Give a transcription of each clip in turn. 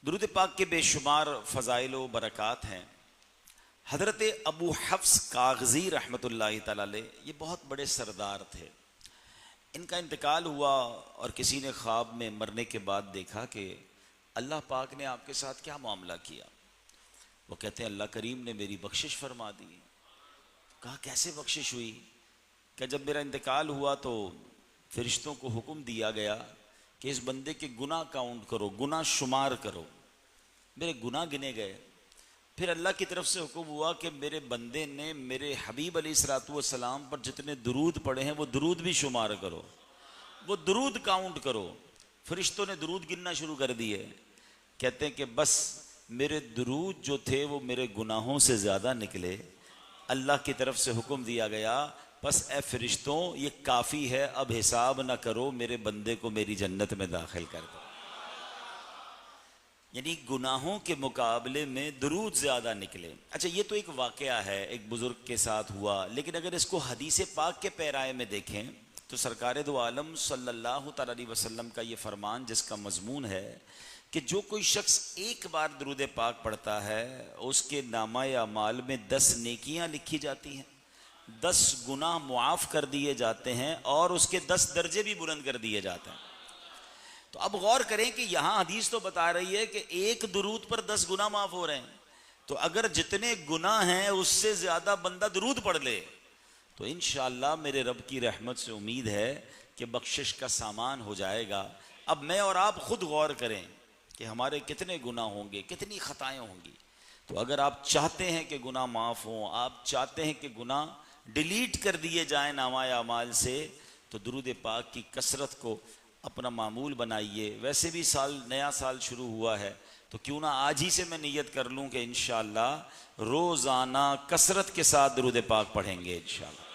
درود پاک کے بے شمار فضائل و برکات ہیں۔ حضرت ابو حفص کاغذی رحمۃ اللہ تعالی علیہ یہ بہت بڑے سردار تھے۔ ان کا انتقال ہوا اور کسی نے خواب میں مرنے کے بعد دیکھا کہ اللہ پاک نے آپ کے ساتھ کیا معاملہ کیا۔ وہ کہتے ہیں اللہ کریم نے میری بخشش فرما دی۔ کہا کیسے بخشش ہوئی؟ کہ جب میرا انتقال ہوا تو فرشتوں کو حکم دیا گیا کہ اس بندے کے گناہ کاؤنٹ کرو، گناہ شمار کرو۔ میرے گناہ گنے گئے۔ پھر اللہ کی طرف سے حکم ہوا کہ میرے بندے نے میرے حبیب علیہ الصلوۃ والسلام پر جتنے درود پڑھے ہیں وہ درود بھی شمار کرو، وہ درود کاؤنٹ کرو۔ فرشتوں نے درود گننا شروع کر دیے۔ کہتے ہیں کہ بس میرے درود جو تھے وہ میرے گناہوں سے زیادہ نکلے۔ اللہ کی طرف سے حکم دیا گیا بس اے فرشتوں یہ کافی ہے، اب حساب نہ کرو، میرے بندے کو میری جنت میں داخل کر دو۔ یعنی گناہوں کے مقابلے میں درود زیادہ نکلے۔ اچھا یہ تو ایک واقعہ ہے، ایک بزرگ کے ساتھ ہوا، لیکن اگر اس کو حدیث پاک کے پیرائے میں دیکھیں تو سرکار دو عالم صلی اللہ تعالی علیہ وسلم کا یہ فرمان جس کا مضمون ہے کہ جو کوئی شخص ایک بار درود پاک پڑھتا ہے اس کے نامہ اعمال میں 10 نیکیاں لکھی جاتی ہیں، 10 گناہ معاف کر دیے جاتے ہیں اور اس کے 10 درجے بھی بلند کر دیے جاتے ہیں۔ تو اب غور کریں کہ یہاں حدیث تو بتا رہی ہے کہ ایک درود پر 10 گناہ معاف ہو رہے ہیں، تو اگر جتنے گناہ ہیں اس سے زیادہ بندہ درود پڑھ لے تو انشاءاللہ میرے رب کی رحمت سے امید ہے کہ بخشش کا سامان ہو جائے گا۔ اب میں اور آپ خود غور کریں کہ ہمارے کتنے گناہ ہوں گے، کتنی خطائیں ہوں گی۔ تو اگر آپ چاہتے ہیں کہ گناہ معاف ہوں، آپ چاہتے ہیں کہ گناہ ڈیلیٹ کر دیے جائیں نامہ اعمال سے، تو درود پاک کی کثرت کو اپنا معمول بنائیے۔ ویسے بھی نیا سال شروع ہوا ہے تو کیوں نہ آج ہی سے میں نیت کر لوں کہ انشاءاللہ روزانہ کثرت کے ساتھ درود پاک پڑھیں گے انشاءاللہ۔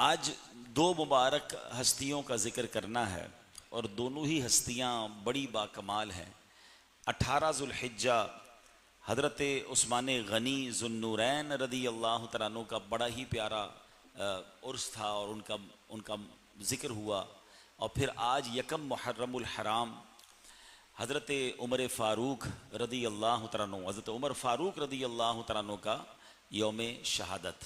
آج 2 مبارک ہستیوں کا ذکر کرنا ہے اور دونوں ہی ہستیاں بڑی باکمال ہیں۔ 18 ذوالحجہ حضرت عثمان غنی ذو النورین رضی اللہ تعالیٰ عنہ کا بڑا ہی پیارا عرس تھا اور ان کا ذکر ہوا، اور پھر آج 1 محرم الحرام حضرت عمر فاروق رضی اللہ تعالیٰ عنہ، حضرت عمر فاروق رضی اللہ تعالیٰ عنہ کا یوم شہادت۔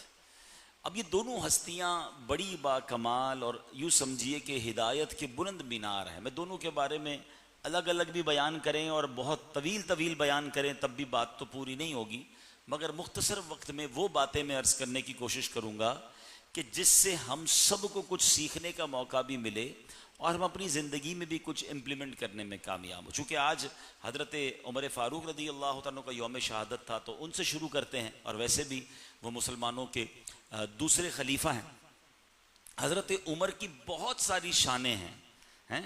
اب یہ دونوں ہستیاں بڑی باکمال اور یوں سمجھیے کہ ہدایت کے بلند مینار ہیں۔ میں دونوں کے بارے میں الگ الگ بھی بیان کریں اور بہت طویل بیان کریں تب بھی بات تو پوری نہیں ہوگی، مگر مختصر وقت میں وہ باتیں میں عرض کرنے کی کوشش کروں گا کہ جس سے ہم سب کو کچھ سیکھنے کا موقع بھی ملے اور ہم اپنی زندگی میں بھی کچھ امپلیمنٹ کرنے میں کامیاب ہو۔ چونکہ آج حضرت عمر فاروق رضی اللہ تعالیٰ کا یوم شہادت تھا تو ان سے شروع کرتے ہیں، اور ویسے بھی وہ مسلمانوں کے دوسرے خلیفہ ہیں۔ حضرت عمر کی بہت ساری شانیں ہیں،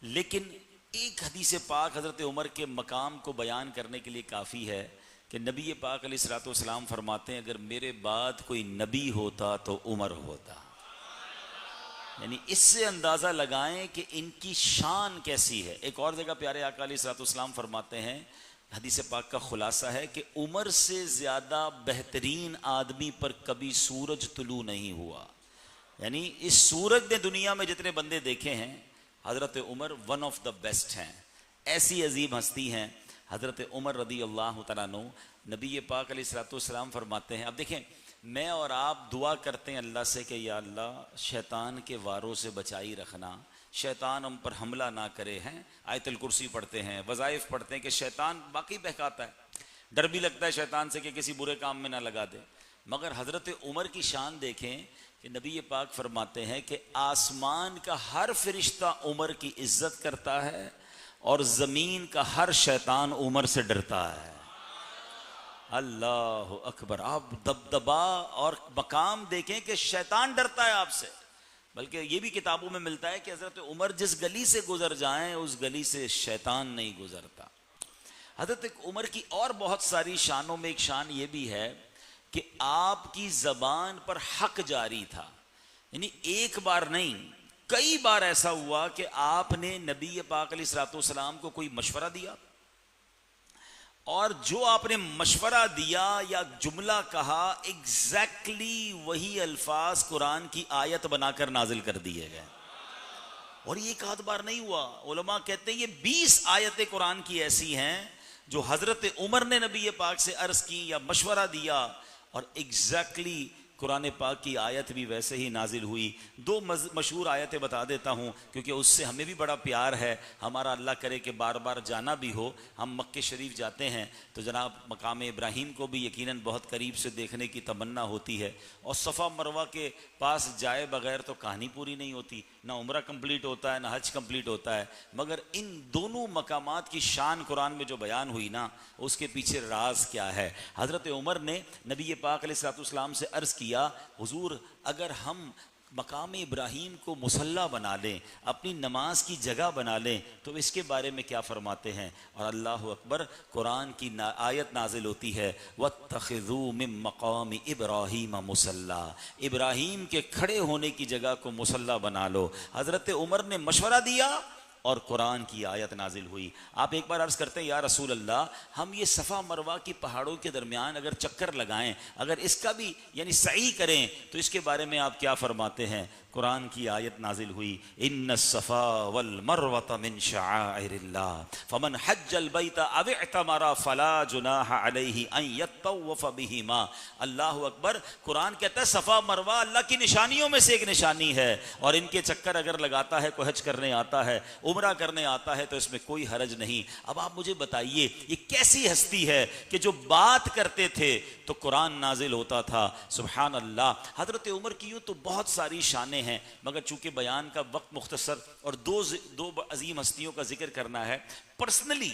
لیکن ایک حدیث پاک حضرت عمر کے مقام کو بیان کرنے کے لیے کافی ہے کہ نبی پاک علیہ الصلوۃ والسلام فرماتے ہیں اگر میرے بعد کوئی نبی ہوتا تو عمر ہوتا۔ یعنی اس سے اندازہ لگائیں کہ ان کی شان کیسی ہے۔ ایک اور جگہ پیارے آقا علیہ الصلوۃ والسلام فرماتے ہیں، حدیث پاک کا خلاصہ ہے کہ عمر سے زیادہ بہترین آدمی پر کبھی سورج طلوع نہیں ہوا۔ یعنی اس سورج نے دنیا میں جتنے بندے دیکھے ہیں حضرت عمر ون آف دا بیسٹ ہیں۔ ایسی عظیم ہستی ہیں حضرت عمر رضی اللہ تعالیٰ عنہ۔ نبی پاک علیہ الصلوۃ والسلام فرماتے ہیں، اب دیکھیں میں اور آپ دعا کرتے ہیں اللہ سے کہ یا اللہ شیطان کے واروں سے بچائی رکھنا، شیطان ہم پر حملہ نہ کرے ہیں۔ آیت الکرسی پڑھتے ہیں، وظائف پڑھتے ہیں کہ شیطان باقی بہکاتا ہے، ڈر بھی لگتا ہے شیطان سے کہ کسی برے کام میں نہ لگا دے۔ مگر حضرت عمر کی شان دیکھیں کہ نبی پاک فرماتے ہیں کہ آسمان کا ہر فرشتہ عمر کی عزت کرتا ہے اور زمین کا ہر شیطان عمر سے ڈرتا ہے۔ اللہ اکبر! آپ دبدبا اور مقام دیکھیں کہ شیطان ڈرتا ہے آپ سے، بلکہ یہ بھی کتابوں میں ملتا ہے کہ حضرت عمر جس گلی سے گزر جائیں اس گلی سے شیطان نہیں گزرتا۔ حضرت عمر کی اور بہت ساری شانوں میں ایک شان یہ بھی ہے کہ آپ کی زبان پر حق جاری تھا۔ یعنی ایک بار نہیں، کئی بار ایسا ہوا کہ آپ نے نبی پاک علیہ الصلوۃ والسلام کو کوئی مشورہ دیا اور جو آپ نے مشورہ دیا یا جملہ کہا ایگزیکٹلی وہی الفاظ قرآن کی آیت بنا کر نازل کر دیے گئے۔ اور یہ ایک آدھ بار نہیں ہوا. علماء کہتے ہیں یہ 20 آیتیں قرآن کی ایسی ہیں جو حضرت عمر نے نبی پاک سے عرض کی یا مشورہ دیا, اور ایگزیکٹلی قرآن پاک کی آیت بھی ویسے ہی نازل ہوئی. دو مشہور آیتیں بتا دیتا ہوں کیونکہ اس سے ہمیں بھی بڑا پیار ہے. ہمارا اللہ کرے کہ بار بار جانا بھی ہو, ہم مکہ شریف جاتے ہیں تو جناب مقام ابراہیم کو بھی یقیناً بہت قریب سے دیکھنے کی تمنا ہوتی ہے, اور صفا مروہ کے پاس جائے بغیر تو کہانی پوری نہیں ہوتی, نہ عمرہ کمپلیٹ ہوتا ہے نہ حج کمپلیٹ ہوتا ہے. مگر ان دونوں مقامات کی شان قرآن میں جو بیان ہوئی نا, اس کے پیچھے راز کیا ہے. حضرت عمر نے نبی پاک علیہ الصلوۃ والسلام سے عرض کیا, حضور اگر ہم مقام ابراہیم کو مصلی بنا لیں, اپنی نماز کی جگہ بنا لیں, تو اس کے بارے میں کیا فرماتے ہیں؟ اور اللہ اکبر, قرآن کی آیت نازل ہوتی ہے وَاتَّخِذُوا مِن مَّقَامِ إِبْرَاهِيمَ مُصَلَّى, ابراہیم کے کھڑے ہونے کی جگہ کو مصلی بنا لو. حضرت عمر نے مشورہ دیا اور قرآن کی آیت نازل ہوئی. آپ ایک بار عرض کرتے ہیں یا رسول اللہ, ہم یہ صفا مروہ کی پہاڑوں کے درمیان اگر چکر لگائیں, اگر اس کا بھی یعنی سعی کریں, تو اس کے بارے میں آپ کیا فرماتے ہیں؟ قرآن کی آیت نازل ہوئی ان الصفا والمروۃ من شعائر اللہ فمن حج البیت او اعتمر فلا جناح علیہ ان یطوف بہما. اللہ اکبر, قرآن کہتا ہے صفا مروہ اللہ کی نشانیوں میں سے ایک نشانی ہے, اور ان کے چکر اگر لگاتا ہے کوئی حج کرنے آتا ہے, عمرہ کرنے آتا ہے, تو اس میں کوئی حرج نہیں. اب آپ مجھے بتائیے یہ کیسی ہستی ہے کہ جو بات کرتے تھے تو قرآن نازل ہوتا تھا. سبحان اللہ. حضرت عمر کی یوں تو بہت ساری شانیں ہیں, مگر چونکہ بیان کا وقت مختصر اور دو عظیم ہستیوں کا ذکر کرنا ہے. پرسنلی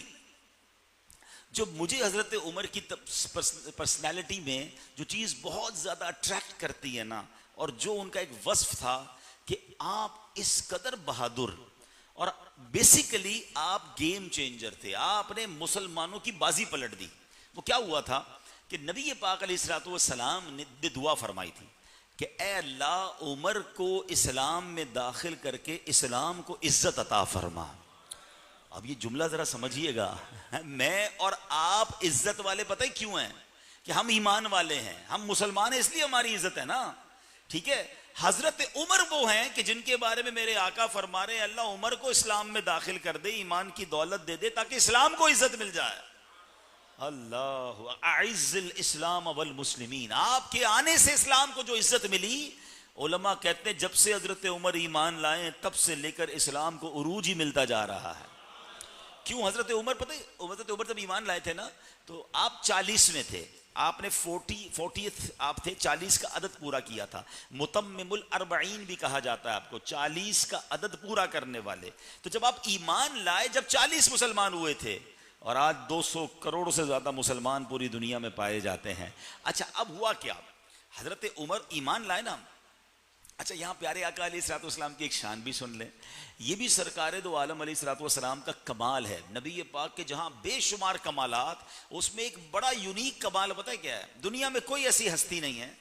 جو مجھے حضرت عمر کی پرسنالٹی میں جو چیز بہت زیادہ اٹریکٹ کرتی ہے نا, اور جو ان کا ایک وصف تھا کہ آپ اس قدر بہادر, اور بیسیکلی آپ گیم چینجر تھے, آپ نے مسلمانوں کی بازی پلٹ دی. وہ کیا ہوا تھا کہ نبی پاک علیہ الصلوۃ والسلام نے دعا فرمائی تھی کہ اے اللہ عمر کو اسلام میں داخل کر کے اسلام کو عزت عطا فرما. اب یہ جملہ ذرا سمجھیے گا, میں اور آپ عزت والے پتہ ہی کیوں ہیں؟ کہ ہم ایمان والے ہیں, ہم مسلمان ہیں, اس لیے ہماری عزت ہے نا. ٹھیک ہے, حضرت عمر وہ ہیں کہ جن کے بارے میں میرے آقا فرما رہے ہیں اللہ عمر کو اسلام میں داخل کر دے, ایمان کی دولت دے دے تاکہ اسلام کو عزت مل جائے. اللہ اعز الاسلام والمسلمین, آپ کے آنے سے اسلام کو جو عزت ملی, علماء کہتے ہیں جب سے حضرت عمر ایمان لائے تب سے لے کر اسلام کو عروج ہی ملتا جا رہا ہے. کیوں؟ حضرت عمر پتہ ہے, حضرت عمر جب ایمان لائے تھے نا تو آپ 40 میں تھے, آپ نے 40th آپ تھے, 40 کا عدد پورا کیا تھا. متمم الاربعین بھی کہا جاتا ہے آپ کو, 40 کا عدد پورا کرنے والے. تو جب آپ ایمان لائے جب 40 مسلمان ہوئے تھے, اور آج 200 کروڑ سے زیادہ مسلمان پوری دنیا میں پائے جاتے ہیں. اچھا اب ہوا کیا؟ حضرت عمر ایمان لائے نا. اچھا یہاں پیارے آقا علیہ الصلوۃ والسلام کی ایک شان بھی سن لیں. یہ بھی سرکار دو عالم علیہ الصلوۃ والسلام کا کمال ہے. نبی پاک کے جہاں بے شمار کمالات, اس میں ایک بڑا یونیک کمال پتہ ہے کیا ہے؟ دنیا میں کوئی ایسی ہستی نہیں ہے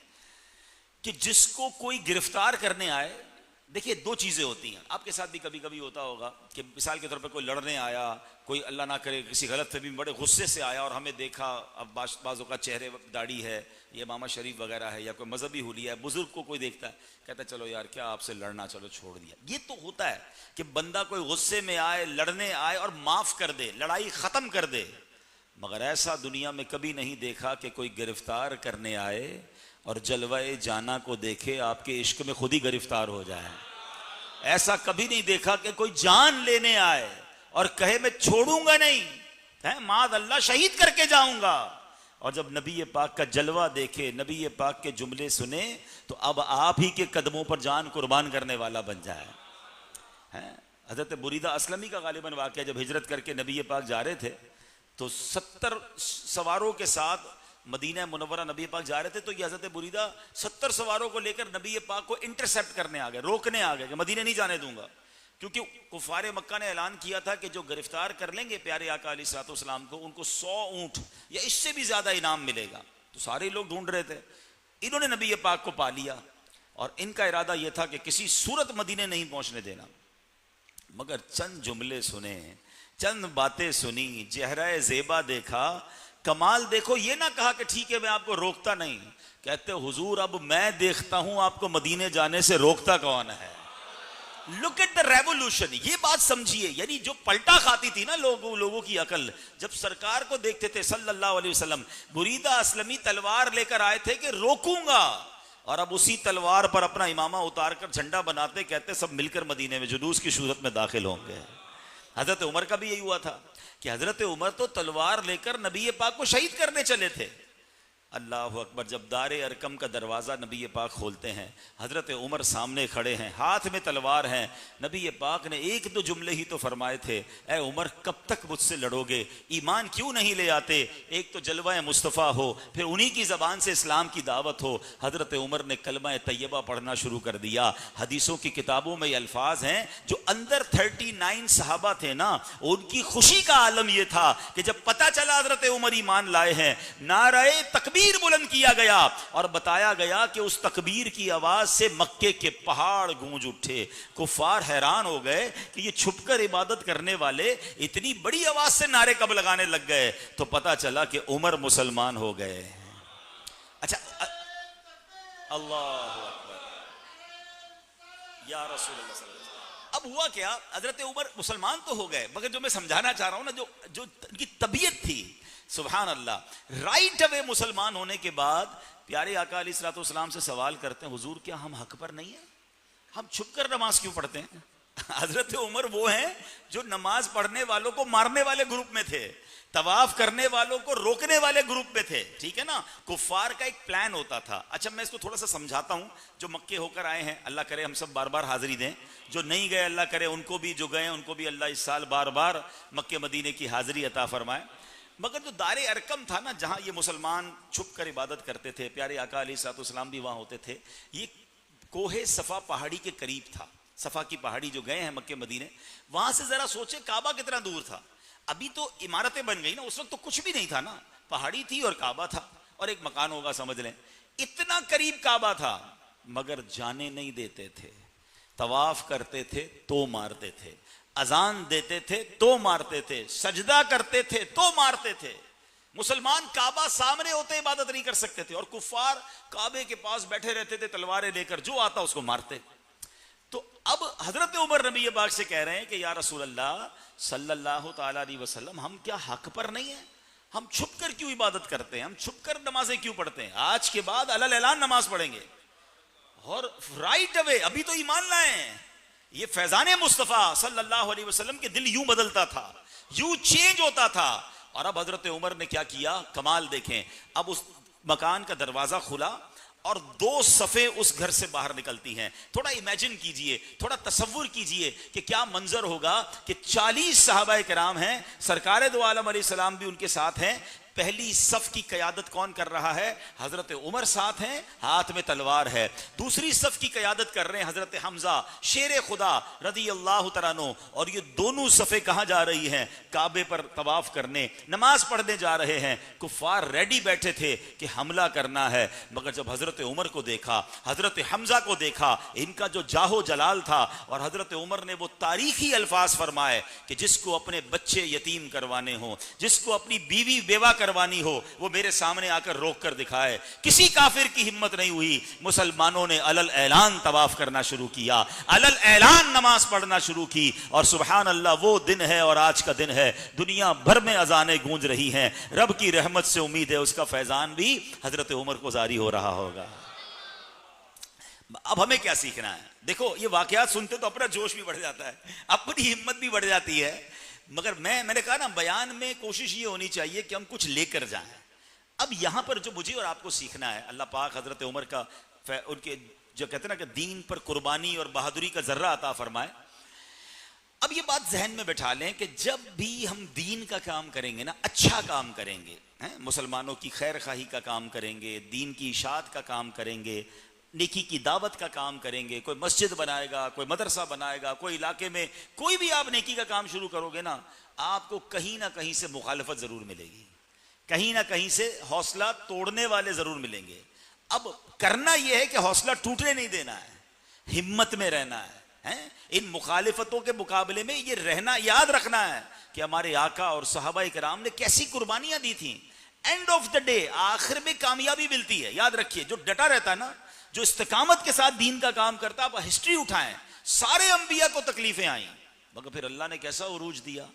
کہ جس کو کوئی گرفتار کرنے آئے. دیکھیے دو چیزیں ہوتی ہیں, آپ کے ساتھ بھی کبھی کبھی ہوتا ہوگا کہ مثال کے طور پہ کوئی لڑنے آیا, کوئی اللہ نہ کرے کسی غلط فہمی میں بڑے غصے سے آیا, اور ہمیں دیکھا, اب بعضوں کا چہرے داڑھی ہے, یہ امامہ شریف وغیرہ ہے, یا کوئی مذہبی حلیہ ہے, بزرگ کو کوئی دیکھتا ہے, کہتا ہے چلو یار کیا آپ سے لڑنا, چلو چھوڑ دیا. یہ تو ہوتا ہے کہ بندہ کوئی غصے میں آئے, لڑنے آئے اور معاف کر دے, لڑائی ختم کر دے. مگر ایسا دنیا میں کبھی نہیں دیکھا کہ کوئی گرفتار کرنے آئے اور جلوہ جانا کو دیکھے آپ کے عشق میں خود ہی گرفتار ہو جائے. ایسا کبھی نہیں دیکھا کہ کوئی جان لینے آئے اور کہے میں چھوڑوں گا نہیں, معاذ اللہ شہید کر کے جاؤں گا. اور جب نبی پاک کا جلوہ دیکھے, نبی پاک کے جملے سنے, تو اب آپ ہی کے قدموں پر جان قربان کرنے والا بن جائے. حضرت بریدہ اسلمی کا غالباً واقعہ, جب ہجرت کر کے نبی پاک جا رہے تھے تو 70 سواروں کے ساتھ مدینہ منورہ نبی پاک جا رہے تھے, تو یہ حضرت بریدہ 70 سواروں کو لے کر نبی پاک کو انٹرسپٹ کرنے آ گئے, روکنے آ گئے کہ مدینہ نہیں جانے دوں گا. کیونکہ کفار مکہ نے اعلان کیا تھا کہ جو گرفتار کر لیں گے پیارے آقا علیہ الصلوۃ والسلام کو, ان کو 100 اونٹ یا اس سے بھی زیادہ انعام ملے گا. تو سارے لوگ ڈھونڈ رہے تھے, انہوں نے نبی پاک کو پا لیا, اور ان کا ارادہ یہ تھا کہ کسی صورت مدینے نہیں پہنچنے دینا. مگر چند جملے سنے, چند باتیں سنی, چہرہ زیبا دیکھا, کمال دیکھو. یہ نہ کہا کہ ٹھیک ہے میں آپ کو روکتا نہیں, کہتے حضور اب میں دیکھتا ہوں آپ کو مدینے جانے سے روکتا کون ہے. Look at the revolution. یہ بات سمجھیے, یعنی جو پلٹا کھاتی تھی نا لوگوں کی عقل, جب سرکار کو دیکھتے تھے صلی اللہ علیہ وسلم, بریدہ اسلمی تلوار لے کر آئے تھے کہ روکوں گا, اور اب اسی تلوار پر اپنا امامہ اتار کر جھنڈا بناتے, کہتے سب مل کر مدینے میں جلوس کی صورت میں داخل ہوں گے. حضرت عمر کا بھی یہی ہوا تھا کہ حضرت عمر تو تلوار لے کر نبی پاک کو شہید کرنے چلے تھے. اللہ اکبر. جب دار ارکم کا دروازہ نبی پاک کھولتے ہیں, حضرت عمر سامنے کھڑے ہیں, ہاتھ میں تلوار ہے. نبی پاک نے ایک دو جملے ہی تو فرمائے تھے, اے عمر کب تک مجھ سے لڑو گے, ایمان کیوں نہیں لے آتے, ایک تو جلوہ مصطفیٰ ہو, پھر انہی کی زبان سے اسلام کی دعوت ہو. حضرت عمر نے کلمہ طیبہ پڑھنا شروع کر دیا. حدیثوں کی کتابوں میں یہ الفاظ ہیں, جو اندر 39 صحابہ تھے نا, ان کی خوشی کا عالم یہ تھا کہ جب پتہ چلا حضرت عمر ایمان لائے ہیں, نعرہ تکبیر بلند کیا گیا اور بتایا گیا کہ اس تکبیر کی آواز سے مکے کے پہاڑ گونج اٹھے. کفار حیران ہو گئے کہ یہ چھپ کر عبادت کرنے والے اتنی بڑی آواز سے نعرے کب لگانے لگ گئے. تو پتا چلا کہ عمر مسلمان ہو گئے. اچھا, اللہ اکبر یا رسول اللہ صلی اللہ علیہ وسلم. اب ہوا کیا, حضرت عمر مسلمان تو ہو گئے, مگر جو میں سمجھانا چاہ رہا ہوں نا, جو ان کی طبیعت تھی, سبحان اللہ, رائٹ اوے مسلمان ہونے کے بعد پیارے آقا علیہ الصلوۃ والسلام سے سوال کرتے ہیں, حضور کیا ہم حق پر نہیں ہیں, ہم چھپ کر نماز کیوں پڑھتے ہیں. حضرت عمر وہ ہیں جو نماز پڑھنے والوں کو مارنے والے گروپ میں تھے, طواف کرنے والوں کو روکنے والے گروپ میں تھے, ٹھیک ہے نا. کفار کا ایک پلان ہوتا تھا. اچھا میں اس کو تھوڑا سا سمجھاتا ہوں. جو مکے ہو کر آئے ہیں, اللہ کرے ہم سب بار بار حاضری دیں, جو نہیں گئے اللہ کرے ان کو بھی, جو گئے ان کو بھی اللہ اس سال بار بار مکے مدینے کی حاضری عطا فرمائے. مگر جو دار ارکم تھا نا, جہاں یہ مسلمان چھپ کر عبادت کرتے تھے, پیارے آقا علیہ الصلوۃ والسلام بھی وہاں ہوتے تھے, یہ کوہ صفا پہاڑی کے قریب تھا. صفا کی پہاڑی جو گئے ہیں مکے مدینے, وہاں سے ذرا سوچے کعبہ کتنا دور تھا. ابھی تو عمارتیں بن گئی نا, اس وقت تو کچھ بھی نہیں تھا نا, پہاڑی تھی اور کعبہ تھا, اور ایک مکان ہوگا سمجھ لیں. اتنا قریب کعبہ تھا, مگر جانے نہیں دیتے تھے. طواف کرتے تھے تو مارتے تھے, اذان دیتے تھے تو مارتے تھے, سجدہ کرتے تھے تو مارتے تھے. مسلمان کعبہ سامنے ہوتے عبادت نہیں کر سکتے تھے, اور کفار کعبے کے پاس بیٹھے رہتے تھے تلواریں لے کر, جو آتا اس کو مارتے. تو اب حضرت عمر نبی پاک سے کہہ رہے ہیں کہ یا رسول اللہ صلی اللہ تعالی علیہ وسلم, ہم کیا حق پر نہیں ہیں, ہم چھپ کر کیوں عبادت کرتے ہیں, ہم چھپ کر نمازیں کیوں پڑھتے ہیں, آج کے بعد علل اعلان نماز پڑھیں گے. اور رائٹ اوے ابھی تو ایمان لائے ہیں. یہ فیضان مصطفیٰ صلی اللہ علیہ وسلم کے دل یوں بدلتا تھا, یوں چینج ہوتا تھا. اور اب حضرت عمر نے کیا کیا, کمال دیکھیں. اب اس مکان کا دروازہ کھلا اور 2 صفیں اس گھر سے باہر نکلتی ہیں. تھوڑا امیجن کیجئے, تھوڑا تصور کیجئے کہ کیا منظر ہوگا کہ 40 صحابہ کرام ہیں, سرکار دو عالم علیہ السلام بھی ان کے ساتھ ہیں. پہلی صف کی قیادت کون کر رہا ہے, حضرت عمر ساتھ ہیں, ہاتھ میں تلوار ہے. دوسری صف کی قیادت کر رہے ہیں حضرت حمزہ شیر خدا رضی اللہ تعالیٰ عنہ. اور یہ دونوں صفیں کہاں جا رہی ہیں, کعبے پر طواف کرنے, نماز پڑھنے جا رہے ہیں. کفار ریڈی بیٹھے تھے کہ حملہ کرنا ہے, مگر جب حضرت عمر کو دیکھا, حضرت حمزہ کو دیکھا, ان کا جو جاہو جلال تھا, اور حضرت عمر نے وہ تاریخی الفاظ فرمائے کہ جس کو اپنے بچے یتیم کروانے ہوں, جس کو اپنی بیوی بیوہ کروانی ہو, وہ میرے سامنے آ کر روک کر دکھائے. کسی کافر کی ہمت نہیں ہوئی. مسلمانوں نے علل اعلان طواف کرنا شروع کیا, علل اعلان نماز پڑھنا شروع کی. اور سبحان اللہ وہ دن ہے اور آج کا دن ہے, دنیا بھر میں اذانیں گونج رہی ہیں. رب کی رحمت سے امید ہے اس کا فیضان بھی حضرت عمر کو جاری ہو رہا ہوگا. اب ہمیں کیا سیکھنا ہے, دیکھو یہ واقعات سنتے تو اپنا جوش بھی بڑھ جاتا ہے, اپنی ہمت بھی بڑھ جاتی ہے. مگر میں نے کہا نا, بیان میں کوشش یہ ہونی چاہیے کہ ہم کچھ لے کر جائیں. اب یہاں پر جو مجھے اور آپ کو سیکھنا ہے, اللہ پاک حضرت عمر کا ان کے جو کہتے ہیں نا کہ دین پر قربانی اور بہادری کا ذرہ عطا فرمائے. اب یہ بات ذہن میں بٹھا لیں کہ جب بھی ہم دین کا کام کریں گے نا, اچھا کام کریں گے, مسلمانوں کی خیر خواہی کا کام کریں گے, دین کی اشاعت کا کام کریں گے, نیکی کی دعوت کا کام کریں گے, کوئی مسجد بنائے گا, کوئی مدرسہ بنائے گا, کوئی علاقے میں کوئی بھی آپ نیکی کا کام شروع کرو گے نا, آپ کو کہیں نہ کہیں سے مخالفت ضرور ملے گی, کہیں نہ کہیں سے حوصلہ توڑنے والے ضرور ملیں گے. اب کرنا یہ ہے کہ حوصلہ ٹوٹنے نہیں دینا ہے, ہمت میں رہنا ہے. ان مخالفتوں کے مقابلے میں یہ رہنا, یاد رکھنا ہے کہ ہمارے آقا اور صحابہ کرام نے کیسی قربانیاں دی تھیں. اینڈ آف دا ڈے آخر میں کامیابی ملتی ہے. یاد رکھیے, جو ڈٹا رہتا ہے نا, جو استقامت کے ساتھ دین کا کام کرتا ہے, آپ ہسٹری اٹھائیں, سارے انبیاء کو تکلیفیں آئیں، مگر پھر اللہ نے کیسا عروج دیا.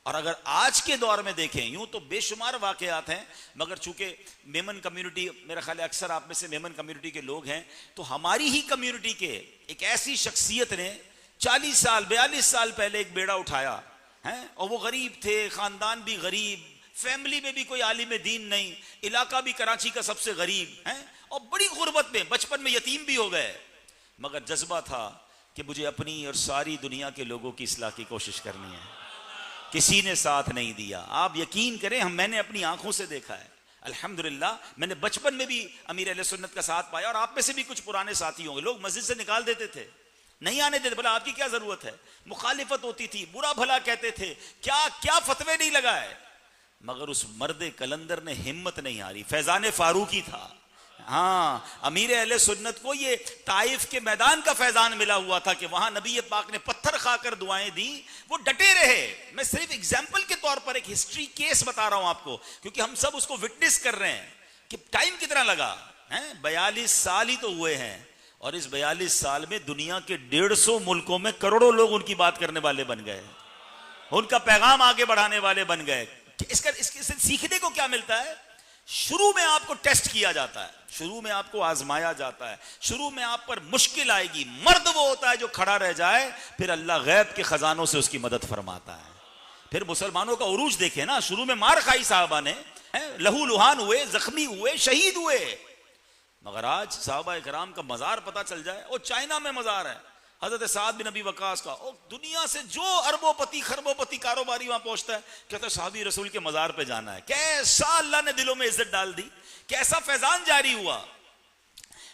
اور اگر آج کے دور میں دیکھیں، یوں تو بے شمار واقعات ہیں، مگر چونکہ میمن کمیونٹی، میرا خیال ہے اکثر آپ میں سے میمن کمیونٹی کے لوگ ہیں، تو ہماری ہی کمیونٹی کے ایک ایسی شخصیت نے 40 سال 42 سال پہلے ایک بیڑا اٹھایا ہے، اور وہ غریب تھے، خاندان بھی غریب، فیملی میں بھی کوئی عالم دین نہیں، علاقہ بھی کراچی کا سب سے غریب ہے، اور بڑی غربت میں بچپن میں یتیم بھی ہو گئے، مگر جذبہ تھا کہ مجھے اپنی اور ساری دنیا کے لوگوں کی اصلاح کی کوشش کرنی ہے. کسی نے ساتھ نہیں دیا. آپ یقین کریں، میں نے اپنی آنکھوں سے دیکھا ہے الحمدللہ. میں نے بچپن میں بھی امیر اہل سنت کا ساتھ پایا، اور آپ میں سے بھی کچھ پرانے ساتھی ہوں گے، لوگ مسجد سے نکال دیتے تھے، نہیں آنے دیتے، بھلا آپ کی کیا ضرورت ہے، مخالفت ہوتی تھی، برا بھلا کہتے تھے، کیا فتوے نہیں لگائے، مگر اس مرد کلندر نے ہمت نہیں ہاری. فیضان فاروقی تھا. ہاں، امیر اہل سنت کو یہ طائف کے میدان کا فیضان ملا ہوا تھا کہ وہاں نبی پاک نے پتھر کھا کر دعائیں دی، وہ ڈٹے رہے. میں صرف ایگزامپل کے طور پر ایک ہسٹری کیس بتا رہا ہوں آپ کو، کیونکہ ہم سب اس کو وٹنس کر رہے ہیں کہ ٹائم کتنا لگا ہے. 42 سال ہی تو ہوئے ہیں، اور اس 42 سال میں دنیا کے 150 ملکوں میں کروڑوں لوگ ان کی بات کرنے والے بن گئے، ان کا پیغام آگے بڑھانے والے بن گئے. اس سے سیکھنے کو کیا ملتا ہے؟ شروع میں آپ کو ٹیسٹ کیا جاتا ہے، شروع میں آپ کو آزمایا جاتا ہے، شروع میں آپ پر مشکل آئے گی. مرد وہ ہوتا ہے جو کھڑا رہ جائے، پھر اللہ غیب کے خزانوں سے اس کی مدد فرماتا ہے. پھر مسلمانوں کا عروج دیکھیں نا، شروع میں مار کھائی صحابہ نے، لہو لہان ہوئے، زخمی ہوئے، شہید ہوئے، مگر آج صحابہ کرام کا مزار پتہ چل جائے. وہ چائنا میں مزار ہے حضرت سعد بن ابی وقاص کا، دنیا سے جو اربوں پتی خربوں پتی کاروباری وہاں پہنچتا ہے، کہتا ہے صحابی رسول کے مزار پہ جانا ہے. کیسا اللہ نے دلوں میں عزت ڈال دی، کیسا فیضان جاری ہوا.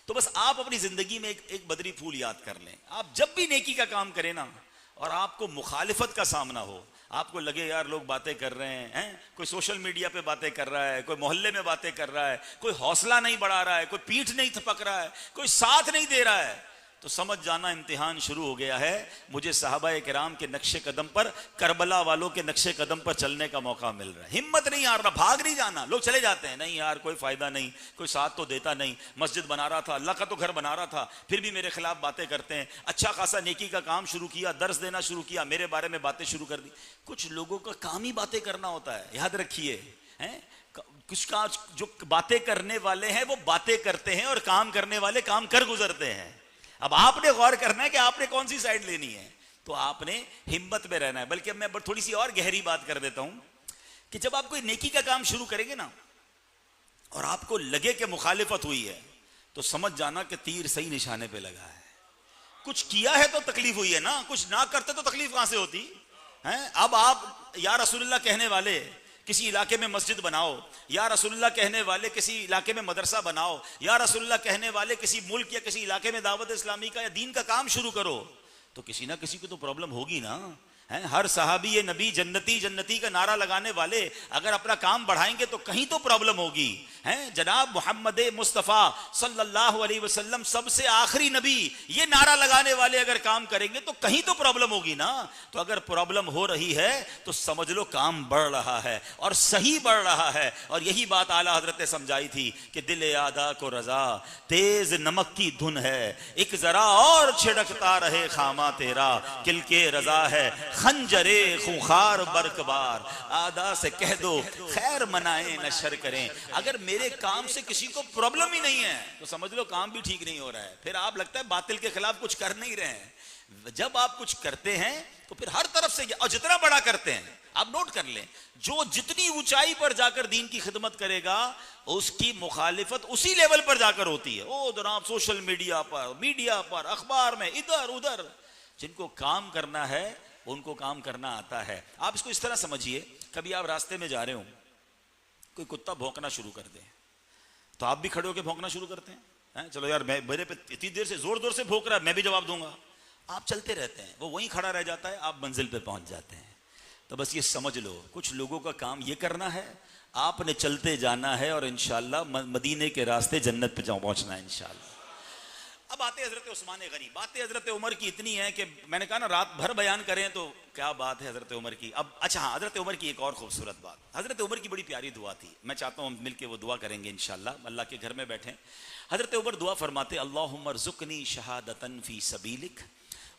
تو بس آپ اپنی زندگی میں ایک بدری پھول یاد کر لیں. آپ جب بھی نیکی کا کام کریں نا، اور آپ کو مخالفت کا سامنا ہو، آپ کو لگے یار لوگ باتیں کر رہے ہیں، کوئی سوشل میڈیا پہ باتیں کر رہا ہے، کوئی محلے میں باتیں کر رہا ہے، کوئی حوصلہ نہیں بڑھا رہا ہے، کوئی پیٹھ نہیں تھپک رہا ہے، کوئی ساتھ نہیں دے رہا ہے، تو سمجھ جانا امتحان شروع ہو گیا ہے. مجھے صحابہ کرام کے نقش قدم پر، کربلا والوں کے نقش قدم پر چلنے کا موقع مل رہا ہے. ہمت نہیں ہارنا، بھاگ نہیں جانا. لوگ چلے جاتے ہیں، نہیں یار کوئی فائدہ نہیں، کوئی ساتھ تو دیتا نہیں، مسجد بنا رہا تھا، اللہ کا تو گھر بنا رہا تھا، پھر بھی میرے خلاف باتیں کرتے ہیں. اچھا خاصا نیکی کا کام شروع کیا، درس دینا شروع کیا، میرے بارے میں باتیں شروع کر دی. کچھ لوگوں کا کام ہی باتیں کرنا ہوتا ہے، یاد رکھیے. کچھ کا جو باتیں کرنے والے ہیں وہ باتیں کرتے ہیں، اور کام کرنے والے کام کر گزرتے ہیں. اب آپ نے غور کرنا ہے کہ آپ نے کون سی سائڈ لینی ہے. تو آپ نے ہمت میں رہنا ہے. بلکہ میں تھوڑی سی اور گہری بات کر دیتا ہوں کہ جب آپ کوئی نیکی کا کام شروع کریں گے نا، اور آپ کو لگے کہ مخالفت ہوئی ہے، تو سمجھ جانا کہ تیر صحیح نشانے پہ لگا ہے. کچھ کیا ہے تو تکلیف ہوئی ہے نا، کچھ نہ کرتے تو تکلیف کہاں سے ہوتی ہے. اب آپ یا رسول اللہ کہنے والے کسی علاقے میں مسجد بناؤ، یا رسول اللہ کہنے والے کسی علاقے میں مدرسہ بناؤ، یا رسول اللہ کہنے والے کسی ملک یا کسی علاقے میں دعوت اسلامی کا یا دین کا کام شروع کرو، تو کسی نہ کسی کو تو پرابلم ہوگی نا. ہر صحابی نبی جنتی جنتی کا نعرہ لگانے والے اگر اپنا کام بڑھائیں گے تو کہیں تو پرابلم ہوگی. جناب محمد مصطفیٰ صلی اللہ علیہ وسلم سب سے آخری نبی، یہ نعرہ لگانے والے اگر کام کریں گے تو کہیں تو پرابلم ہوگی نا. تو اگر پرابلم ہو رہی ہے تو سمجھ لو کام بڑھ رہا ہے، اور صحیح بڑھ رہا ہے. اور یہی بات اعلیٰ حضرت نے سمجھائی تھی کہ دل آدھا کو رضا تیز نمک کی دھن ہے، ایک ذرا اور چھڑکتا رہے خامہ تیرا، کل کے رضا ہے خنجرے خونخار برکبار. آدھا سے کہہ دو خیر منائیں نہ شر کریں. اگر میرے کام سے کسی کو پرابلم ہی نہیں ہے تو سمجھ لو کام بھی ٹھیک نہیں ہو رہا ہے. پھر آپ لگتا ہے باطل کے خلاف کچھ کر نہیں رہے ہیں. جب آپ کچھ کرتے ہیں تو پھر ہر طرف سے، اور جتنا بڑا کرتے ہیں، آپ نوٹ کر لیں، جو جتنی اونچائی پر جا کر دین کی خدمت کرے گا اس کی مخالفت اسی لیول پر جا کر ہوتی ہے. او جناب سوشل میڈیا پر اخبار میں ادھر ادھر، جن کو کام کرنا ہے ان کو کام کرنا آتا ہے. آپ اس کو اس طرح سمجھیے، کبھی آپ راستے میں جا رہے ہوں، کوئی کتا بھونکنا شروع کر دے تو آپ بھی کھڑے ہو کے بھونکنا شروع کرتے ہیں. چلو یار میرے پہ اتنی دیر سے زور سے بھونک رہا ہے، میں بھی جواب دوں گا. آپ چلتے رہتے ہیں، وہ وہیں کھڑا رہ جاتا ہے، آپ منزل پہ پہنچ جاتے ہیں. تو بس یہ سمجھ لو کچھ لوگوں کا کام یہ کرنا ہے، آپ نے چلتے جانا ہے، اور انشاءاللہ مدینے کے راستے جنت پہ پہنچنا ہے انشاءاللہ. اب آتے حضرت عثمان غنی. باتیں حضرت عمر کی اتنی ہیں کہ میں نے کہا نا رات بھر بیان کریں تو کیا بات ہے حضرت عمر کی. اب اچھا ہاں، حضرت عمر کی ایک اور خوبصورت بات، حضرت عمر کی بڑی پیاری دعا تھی. میں چاہتا ہوں ہم مل کے وہ دعا کریں گے انشاءاللہ. اللہ کے گھر میں بیٹھیں. حضرت عمر دعا فرماتے اللہم ارزقنی شہادتن فی سبیلک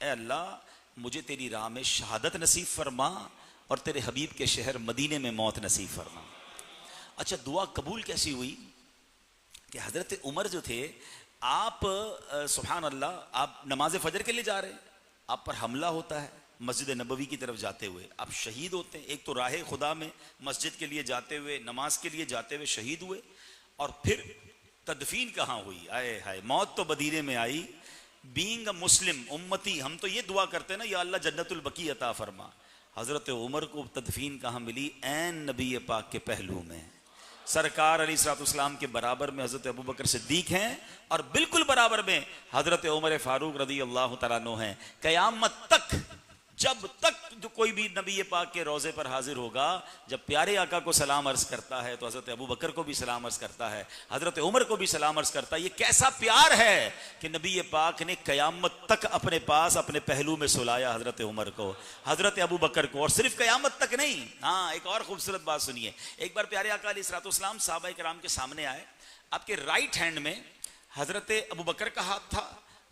اے اللہ مجھے تیری راہ میں شہادت نصیب فرما اور تیرے حبیب کے شہر مدینے میں موت نصیب فرما. اچھا دعا قبول کیسی ہوئی کہ حضرت عمر جو تھے آپ سبحان اللہ آپ نماز فجر کے لیے جا رہے ہیں, آپ پر حملہ ہوتا ہے مسجد نبوی کی طرف جاتے ہوئے, آپ شہید ہوتے ہیں. ایک تو راہ خدا میں مسجد کے لیے جاتے ہوئے نماز کے لیے جاتے ہوئے شہید ہوئے, اور پھر تدفین کہاں ہوئی؟ آئے ہائے, موت تو مدینے میں آئی. بینگ مسلم امتی ہم تو یہ دعا کرتے ہیں نا یا اللہ جنت البقیع عطا فرما. حضرت عمر کو تدفین کہاں ملی؟ عین نبی پاک کے پہلو میں. سرکار علیہ الصلوۃ والسلام کے برابر میں حضرت ابوبکر صدیق ہیں اور بالکل برابر میں حضرت عمر فاروق رضی اللہ تعالیٰ عنہ ہیں. قیامت تک جب تک جو کوئی بھی نبی پاک کے روضے پر حاضر ہوگا, جب پیارے آقا کو سلام عرض کرتا ہے تو حضرت ابوبکر کو بھی سلام عرض کرتا ہے, حضرت عمر کو بھی سلام عرض کرتا ہے. یہ کیسا پیار ہے کہ نبی پاک نے قیامت تک اپنے پاس اپنے پہلو میں سلایا حضرت عمر کو, حضرت ابوبکر کو, اور صرف قیامت تک نہیں. ہاں ایک اور خوبصورت بات سنیے. ایک بار پیارے آقا علیہ الصلوۃ والسلام صحابہ کرام کے سامنے آئے, آپ کے رائٹ ہینڈ میں حضرت ابوبکر کا ہاتھ تھا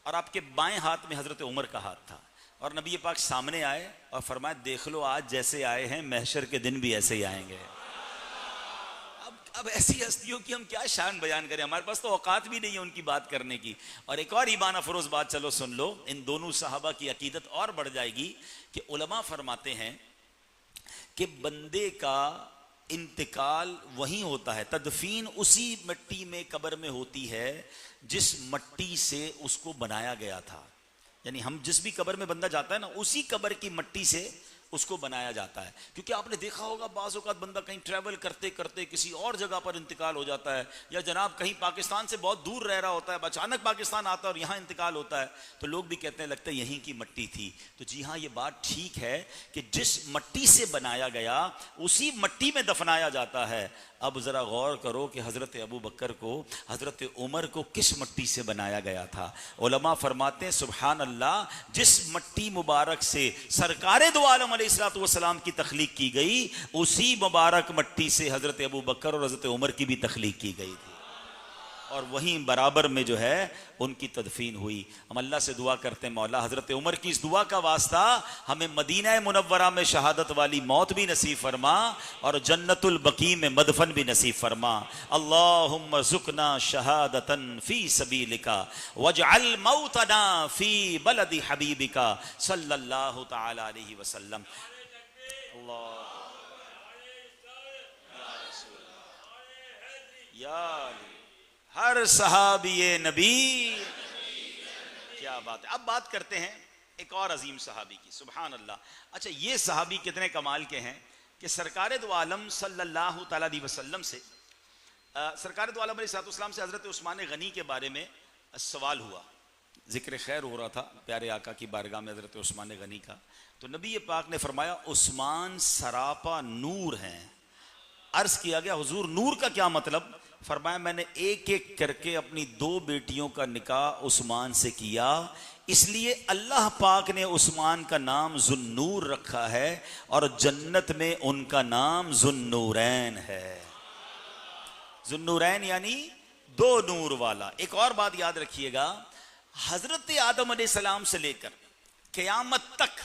اور آپ کے بائیں ہاتھ میں حضرت عمر کا ہاتھ تھا, اور نبی پاک سامنے آئے اور فرمایا دیکھ لو آج جیسے آئے ہیں محشر کے دن بھی ایسے ہی آئیں گے. اب ایسی ہستیوں کی ہم کیا شان بیان کریں, ہمارے پاس تو اوقات بھی نہیں ہے ان کی بات کرنے کی. اور ایک اور ایمان افروز بات چلو سن لو, ان دونوں صحابہ کی عقیدت اور بڑھ جائے گی کہ علماء فرماتے ہیں کہ بندے کا انتقال وہیں ہوتا ہے, تدفین اسی مٹی میں قبر میں ہوتی ہے جس مٹی سے اس کو بنایا گیا تھا. یعنی ہم جس بھی قبر میں بندہ جاتا ہے نا اسی قبر کی مٹی سے اس کو بنایا جاتا ہے. کیونکہ آپ نے دیکھا ہوگا بعض اوقات بندہ کہیں ٹریول کرتے کرتے کسی اور جگہ پر انتقال ہو جاتا ہے, یا جناب کہیں پاکستان سے بہت دور رہ رہا ہوتا ہے, اچانک پاکستان آتا ہے اور یہاں انتقال ہوتا ہے, تو لوگ بھی کہتے ہیں لگتا ہے یہیں کی مٹی تھی. تو جی ہاں یہ بات ٹھیک ہے کہ جس مٹی سے بنایا گیا اسی مٹی میں دفنایا جاتا ہے. اب ذرا غور کرو کہ حضرت ابوبکر کو حضرت عمر کو کس مٹی سے بنایا گیا تھا. علماء فرماتے ہیں سبحان اللہ, جس مٹی مبارک سے سرکار دو عالم علیہ الصلوۃ والسلام کی تخلیق کی گئی اسی مبارک مٹی سے حضرت ابوبکر اور حضرت عمر کی بھی تخلیق کی گئی تھی, اور وہیں برابر میں جو ہے ان کی تدفین ہوئی. ہم اللہ سے دعا کرتے ہیں مولا حضرت عمر کی اس دعا کا واسطہ ہمیں مدینہ منورہ میں شہادت والی موت بھی نصیب فرما اور جنت البقیع میں مدفن بھی نصیب فرما. اللہم ذکنا شہادتا فی سبیلک واجعل موتنا فی بلد حبیبک صلی اللہ تعالی علیہ وسلم. اللہ یا ہر صحابی نبی. کیا بات ہے. اب بات کرتے ہیں ایک اور عظیم صحابی کی. سبحان اللہ. اچھا یہ صحابی کتنے کمال کے ہیں کہ سرکار دو عالم صلی اللہ تعالیٰ علیہ وسلم سے سرکار دو عالم علیہ السلام سے حضرت عثمان غنی کے بارے میں سوال ہوا, ذکر خیر ہو رہا تھا پیارے آقا کی بارگاہ میں حضرت عثمان غنی کا. تو نبی پاک نے فرمایا عثمان سراپا نور ہیں. عرض کیا گیا حضور نور کا کیا مطلب؟ فرمایا میں نے ایک ایک کر کے اپنی 2 بیٹیوں کا نکاح عثمان سے کیا, اس لیے اللہ پاک نے عثمان کا نام ذوالنور رکھا ہے اور جنت میں ان کا نام ذوالنورین ہے. ذوالنورین یعنی 2 نور والا. ایک اور بات یاد رکھیے گا, حضرت آدم علیہ السلام سے لے کر قیامت تک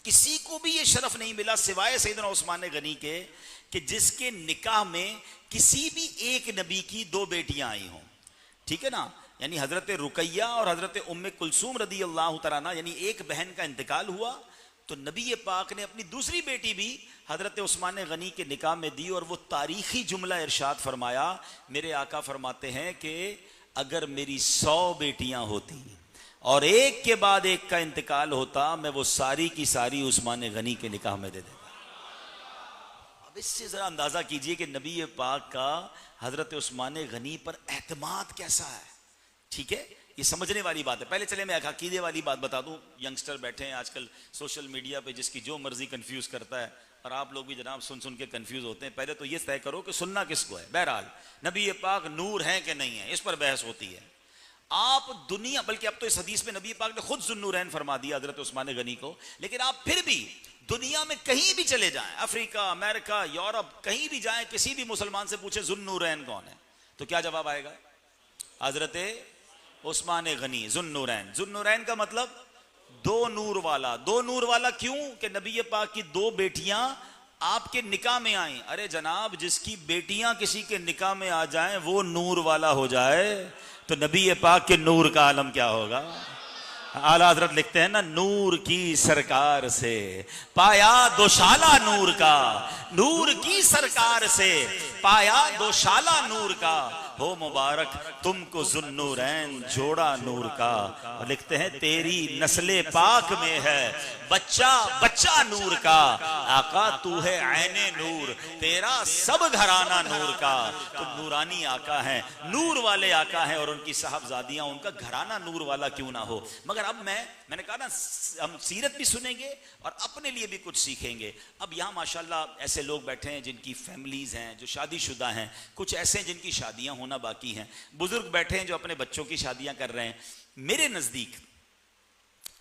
کسی کو بھی یہ شرف نہیں ملا سوائے سیدنا عثمان غنی کے کہ جس کے نکاح میں کسی بھی ایک نبی کی 2 بیٹیاں آئی ہوں. ٹھیک ہے نا, یعنی حضرت رقیہ اور حضرت ام کلثوم رضی اللہ تعالیٰ عنہ, یعنی ایک بہن کا انتقال ہوا تو نبی پاک نے اپنی دوسری بیٹی بھی حضرت عثمان غنی کے نکاح میں دی. اور وہ تاریخی جملہ ارشاد فرمایا, میرے آقا فرماتے ہیں کہ اگر میری 100 بیٹیاں ہوتی اور ایک کے بعد ایک کا انتقال ہوتا میں وہ ساری کی ساری عثمان غنی کے نکاح میں دے دیتا. اب اس سے ذرا اندازہ کیجئے کہ نبی پاک کا حضرت عثمان غنی پر اعتماد کیسا ہے. ٹھیک ہے, یہ سمجھنے والی بات ہے. پہلے چلے میں ایک عقیدے والی بات بتا دوں. ینگسٹر بیٹھے ہیں آج کل سوشل میڈیا پہ, جس کی جو مرضی کنفیوز کرتا ہے, اور آپ لوگ بھی جناب سن کے کنفیوز ہوتے ہیں. پہلے تو یہ طے کرو کہ سننا کس کو ہے. بہرحال نبی پاک نور ہیں کہ نہیں ہیں اس پر بحث ہوتی ہے. آپ دنیا, بلکہ اب تو اس حدیث میں نبی پاک نے خود ذوالنورین فرما دیا حضرت عثمان غنی کو, لیکن آپ پھر بھی دنیا میں کہیں بھی چلے جائیں, افریقہ, امریکہ, یورپ, کہیں بھی جائیں, کسی بھی مسلمان سے پوچھیں ذوالنورین کون ہے تو کیا جواب آئے گا؟ حضرت عثمان غنی ذوالنورین. ذوالنورین کا مطلب دو نور والا. دو نور والا کیوں؟ کہ نبی پاک کی دو بیٹیاں آپ کے نکاح میں آئیں. ارے جناب، جس کی بیٹیاں کسی کے نکاح میں آ جائیں وہ نور والا ہو جائے تو نبی پاک کے نور کا عالم کیا ہوگا. اعلیٰ حضرت لکھتے ہیں نا، نور کی سرکار سے پایا دوشالہ نور کا، نور کی سرکار سے پایا دوشالہ نور کا، ہو مبارک تم کو ذوالنورین جوڑا نور کا. اور لکھتے ہیں تیری نسل پاک میں ہے بچہ بچہ نور کا، آقا تو ہے عین نور، تیرا سب گھرانہ نور کا. تو نورانی آقا ہیں، نور والے آقا ہیں، اور ان کی صاحبزادیاں، ان کا گھرانہ نور والا کیوں نہ ہو. مگر اب میں نے کہا نا، ہم سیرت بھی سنیں گے اور اپنے لیے بھی کچھ سیکھیں گے. اب یہاں ماشاءاللہ ایسے لوگ بیٹھے ہیں جن کی فیملیز ہیں، جو شادی شدہ ہیں، کچھ ایسے ہیں جن کی شادیاں ہونا باقی ہیں، بزرگ بیٹھے ہیں جو اپنے بچوں کی شادیاں کر رہے ہیں. میرے نزدیک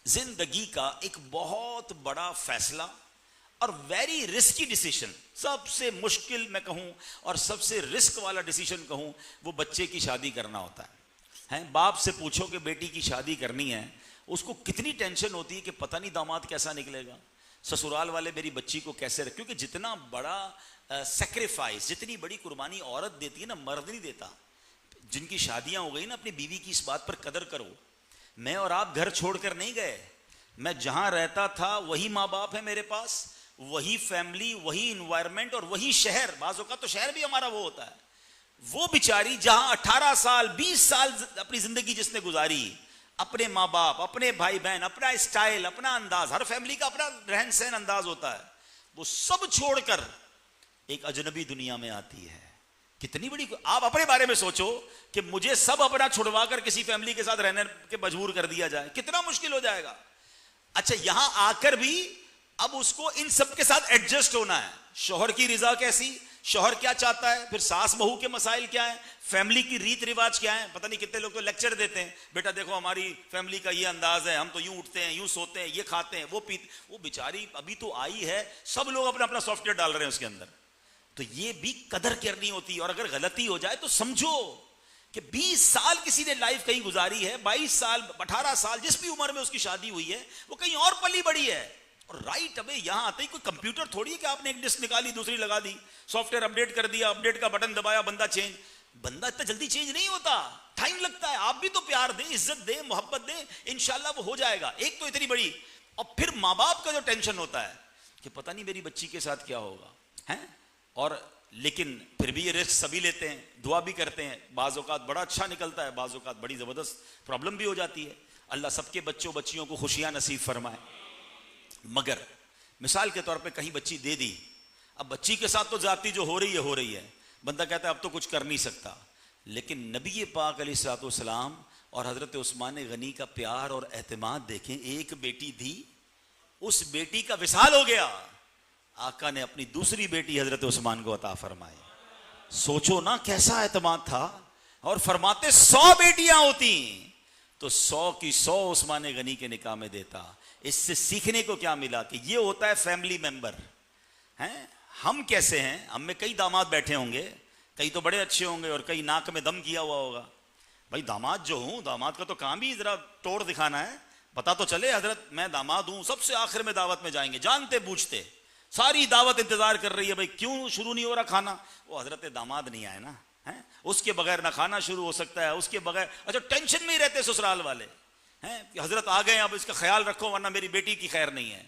زندگی کا ایک بہت بڑا فیصلہ اور ویری رسکی ڈیسیشن، سب سے مشکل میں کہوں اور سب سے رسک والا ڈیسیشن کہوں، وہ بچے کی شادی کرنا ہوتا ہے. باپ سے پوچھو کہ بیٹی کی شادی کرنی ہے، اس کو کتنی ٹینشن ہوتی ہے کہ پتہ نہیں داماد کیسا نکلے گا، سسرال والے میری بچی کو کیسے رکھ، کیونکہ جتنا بڑا سیکریفائس، جتنی بڑی قربانی عورت دیتی ہے نا، مرد نہیں دیتا. جن کی شادیاں ہو گئی نا، اپنی بیوی کی اس بات پر قدر کرو. میں اور آپ گھر چھوڑ کر نہیں گئے، میں جہاں رہتا تھا وہی ماں باپ ہے میرے پاس، وہی فیملی، وہی انوائرمنٹ اور وہی شہر. بعض اوقات تو شہر بھی ہمارا وہ ہوتا ہے. وہ بیچاری جہاں 18 سال 20 سال اپنی زندگی جس نے گزاری، اپنے ماں باپ، اپنے بھائی بہن، اپنا اسٹائل، اپنا انداز، ہر فیملی کا اپنا رہن سہن انداز ہوتا ہے، وہ سب چھوڑ کر ایک اجنبی دنیا میں آتی ہے. کتنی بڑی، آپ اپنے بارے میں سوچو کہ مجھے سب اپنا چھڑوا کر کسی فیملی کے ساتھ رہنے کے مجبور کر دیا جائے، کتنا مشکل ہو جائے گا. اچھا، یہاں آ کر بھی اب اس کو ان سب کے ساتھ ایڈجسٹ ہونا ہے. شوہر کی رضا کیسی، شوہر کیا چاہتا ہے، پھر ساس بہو کے مسائل کیا ہیں، فیملی کی ریت رواج کیا ہیں. پتہ نہیں کتنے لوگ تو لیکچر دیتے ہیں، بیٹا دیکھو ہماری فیملی کا یہ انداز ہے، ہم تو یوں اٹھتے ہیں، یوں سوتے ہیں، یہ کھاتے ہیں، وہ پیتے. وہ بیچاری ابھی تو آئی ہے، سب لوگ اپنا اپنا سافٹ ویئر ڈال رہے ہیں اس کے اندر. تو یہ بھی قدر کرنی ہوتی ہے. اور اگر غلطی ہو جائے تو سمجھو کہ 20 سال کسی نے لائف کہیں گزاری ہے، 22 سال 18 سال جس بھی عمر میں اس کی شادی ہوئی ہے، وہ کہیں اور پلی بڑی ہے. اور رائٹ ابے یہاں آتے ہی کوئی کمپیوٹر تھوڑی ہے کہ آپ نے ایک ڈسک نکالی دوسری لگا دی، سافٹ ویئر اپڈیٹ کر دیا، اپڈیٹ کا بٹن دبایا، بندہ چینج. بندہ اتنا جلدی چینج نہیں ہوتا، ٹائم لگتا ہے. آپ بھی تو پیار دیں، عزت دیں، محبت دیں، انشاءاللہ وہ ہو جائے گا. ایک تو اتنی بڑی، اور پھر ماں باپ کا جو ٹینشن ہوتا ہے کہ پتہ نہیں میری بچی کے ساتھ کیا ہوگا ہیں. اور لیکن پھر بھی یہ رسک سبھی لیتے ہیں، دعا بھی کرتے ہیں. بعض اوقات بڑا اچھا نکلتا ہے، بعض اوقات بڑی زبردست پرابلم بھی ہو جاتی ہے. اللہ سب کے بچوں بچیوں کو خوشیاں نصیب فرمائے. مگر مثال کے طور پہ کہیں بچی دے دی، اب بچی کے ساتھ تو زیادتی جو ہو رہی ہے، بندہ کہتا ہے اب تو کچھ کر نہیں سکتا. لیکن نبی پاک علیہ الصلوۃ والسلام اور حضرت عثمان غنی کا پیار اور اعتماد دیکھیں. ایک بیٹی تھی، اس بیٹی کا وصال ہو گیا، آقا نے اپنی دوسری بیٹی حضرت عثمان کو عطا فرمائی. سوچو نا کیسا اعتماد تھا. اور فرماتے 100 بیٹیاں ہوتی تو 100 کی 100 عثمان غنی کے نکاح میں دیتا. اس سے سیکھنے کو کیا ملا کہ یہ ہوتا ہے فیملی ممبر. ہیں ہم کیسے ہیں؟ ہم میں کئی داماد بیٹھے ہوں گے، کئی تو بڑے اچھے ہوں گے اور کئی ناک میں دم کیا ہوا ہوگا. بھائی داماد جو ہوں، داماد کا تو کام ہی ذرا توڑ دکھانا ہے، پتا تو چلے حضرت میں داماد ہوں. سب سے آخر میں دعوت میں جائیں گے، جانتے بوجھتے ساری دعوت انتظار کر رہی ہے، بھائی کیوں شروع نہیں ہو رہا کھانا؟ وہ حضرت داماد نہیں آئے نا، اس کے بغیر نہ کھانا شروع ہو سکتا ہے، اس کے بغیر. اچھا ٹینشن میں ہی رہتے سسرال والے ہیں کہ حضرت آ گئے، اب اس کا خیال رکھو ورنہ میری بیٹی کی خیر نہیں ہے.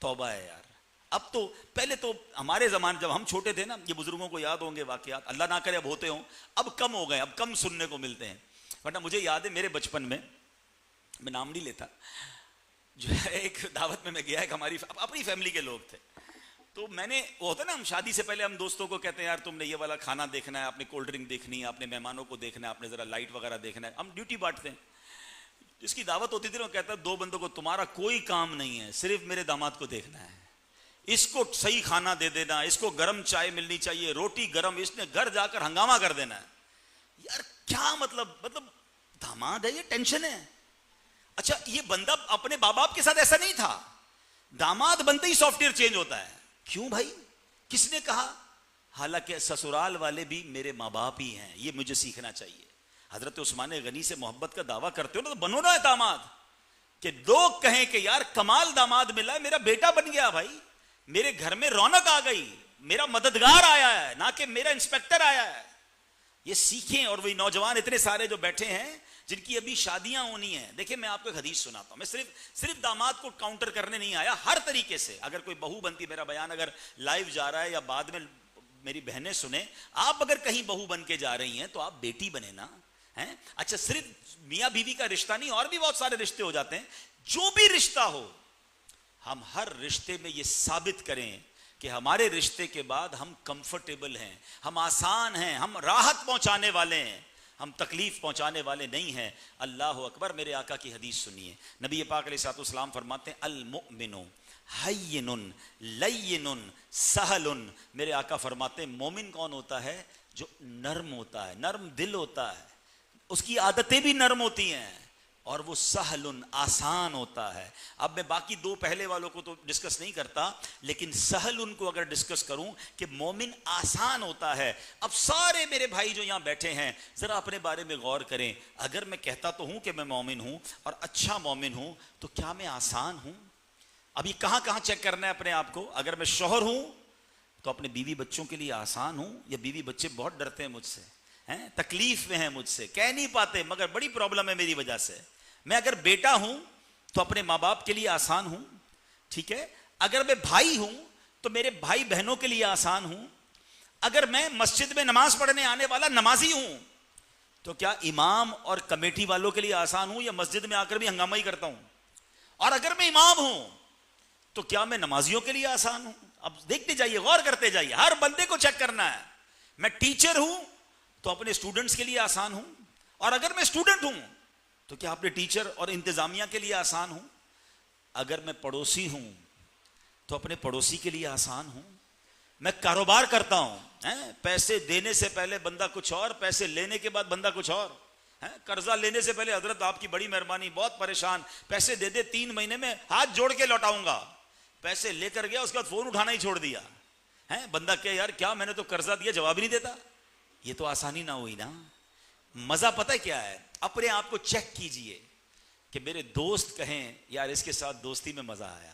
توبہ ہے یار. اب تو پہلے تو ہمارے زمانے جب ہم چھوٹے تھے نا، یہ بزرگوں کو یاد ہوں گے واقعات، اللہ نہ کرے اب ہوتے ہوں، اب کم ہو گئے، اب کم سننے کو ملتے ہیں. ورنہ مجھے یاد ہے میرے بچپن میں نام نہیں لیتا، جو ہے ایک دعوت میں گیا، ایک ہماری اپنی فیملی کے لوگ تھے. تو میں نے وہ ہوتا ہے نا، ہم شادی سے پہلے ہم دوستوں کو کہتے ہیں یار تم نے یہ والا کھانا دیکھنا ہے، آپ نے کولڈ ڈرنک دیکھنی ہے، آپ نے مہمانوں کو دیکھنا ہے، آپ نے ذرا لائٹ وغیرہ دیکھنا ہے. ہم ڈیوٹی بانٹتے ہیں. جس کی دعوت ہوتی تھی وہ کہتا ہے 2 بندوں کو تمہارا کوئی کام نہیں ہے، صرف میرے داماد کو دیکھنا ہے، اس کو صحیح کھانا دے دینا، اس کو گرم چائے ملنی چاہیے، روٹی گرم، اس نے گھر جا کر ہنگامہ کر دینا ہے. یار کیا مطلب داماد ہے، یہ ٹینشن ہے. اچھا یہ بندہ اپنے باپ باپ کے ساتھ ایسا نہیں تھا، داماد بنتے ہی سافٹ ویئر چینج ہوتا ہے. کیوں بھائی؟ کس نے کہا؟ حالانکہ سسرال والے بھی میرے ماں باپ ہی ہیں، یہ مجھے سیکھنا چاہیے. حضرت عثمان غنی سے محبت کا دعویٰ کرتے ہو نا تو بنو نا داماد، کہ لوگ کہیں کہ یار کمال داماد ملا، میرا بیٹا بن گیا بھائی، میرے گھر میں رونق آ گئی، میرا مددگار آیا ہے، نہ کہ میرا انسپیکٹر آیا ہے. یہ سیکھیں. اور وہی نوجوان اتنے سارے جو بیٹھے ہیں جن کی ابھی شادیاں ہونی ہیں، دیکھیں میں آپ کو ایک حدیث سناتا ہوں. میں صرف داماد کو کاؤنٹر کرنے نہیں آیا، ہر طریقے سے. اگر کوئی بہو بنتی، میرا بیان اگر لائیو جا رہا ہے یا بعد میں میری بہنیں سنیں، آپ اگر کہیں بہو بن کے جا رہی ہیں تو آپ بیٹی بنے نا. اچھا صرف میاں بیوی کا رشتہ نہیں، اور بھی بہت سارے رشتے ہو جاتے ہیں. جو بھی رشتہ ہو، ہم ہر رشتے میں یہ ثابت کریں کہ ہمارے رشتے کے بعد ہم کمفرٹیبل ہیں، ہم آسان ہیں، ہم راحت پہنچانے والے ہیں، ہم تکلیف پہنچانے والے نہیں ہیں. اللہ اکبر. میرے آقا کی حدیث سنیے. نبی پاک علیہ الصلوۃ والسلام فرماتے ہیں المؤمن حین لین سہل. میرے آقا فرماتے ہیں مومن کون ہوتا ہے؟ جو نرم ہوتا ہے، نرم دل ہوتا ہے، اس کی عادتیں بھی نرم ہوتی ہیں، اور وہ سہل آسان ہوتا ہے. اب میں باقی دو پہلے والوں کو تو ڈسکس نہیں کرتا، لیکن سہل ان کو اگر ڈسکس کروں کہ مومن آسان ہوتا ہے. اب سارے میرے بھائی جو یہاں بیٹھے ہیں ذرا اپنے بارے میں غور کریں. اگر میں کہتا تو ہوں کہ میں مومن ہوں اور اچھا مومن ہوں، تو کیا میں آسان ہوں؟ ابھی کہاں چیک کرنا ہے اپنے آپ کو. اگر میں شوہر ہوں تو اپنے بیوی بچوں کے لیے آسان ہوں، یا بیوی بچے بہت ڈرتے ہیں مجھ سے، تکلیف میں ہیں مجھ سے، کہہ نہیں پاتے مگر بڑی پرابلم ہے میری وجہ سے. میں اگر بیٹا ہوں تو اپنے ماں باپ کے لیے آسان ہوں، ٹھیک ہے. اگر میں بھائی ہوں تو میرے بھائی بہنوں کے لیے آسان ہوں. اگر میں مسجد میں نماز پڑھنے آنے والا نمازی ہوں تو کیا امام اور کمیٹی والوں کے لیے آسان ہوں، یا مسجد میں آ کر بھی ہنگامہ ہی کرتا ہوں؟ اور اگر میں امام ہوں تو کیا میں نمازیوں کے لیے آسان ہوں؟ اب دیکھتے جائیے، غور کرتے جائیے، ہر بندے کو چیک کرنا ہے. میں ٹیچر ہوں تو اپنے اسٹوڈنٹس کے لیے آسان ہوں، اور اگر میں اسٹوڈنٹ ہوں تو کیا اپنے ٹیچر اور انتظامیہ کے لیے آسان ہوں؟ اگر میں پڑوسی ہوں تو اپنے پڑوسی کے لیے آسان ہوں. میں کاروبار کرتا ہوں، پیسے دینے سے پہلے بندہ کچھ اور، پیسے لینے کے بعد بندہ کچھ اور. قرضہ لینے سے پہلے حضرت آپ کی بڑی مہربانی، بہت پریشان، پیسے دے دے 3 مہینے میں ہاتھ جوڑ کے لوٹاؤں گا. پیسے لے کر گیا، اس کے بعد فون اٹھانا ہی چھوڑ دیا. بندہ کہ یار کیا میں نے تو قرضہ دیا، جواب نہیں دیتا. یہ تو آسانی نہ ہوئی نا. مزہ پتہ کیا ہے؟ اپنے آپ کو چیک کیجئے کہ میرے دوست کہیں یار اس کے ساتھ دوستی میں مزہ آیا،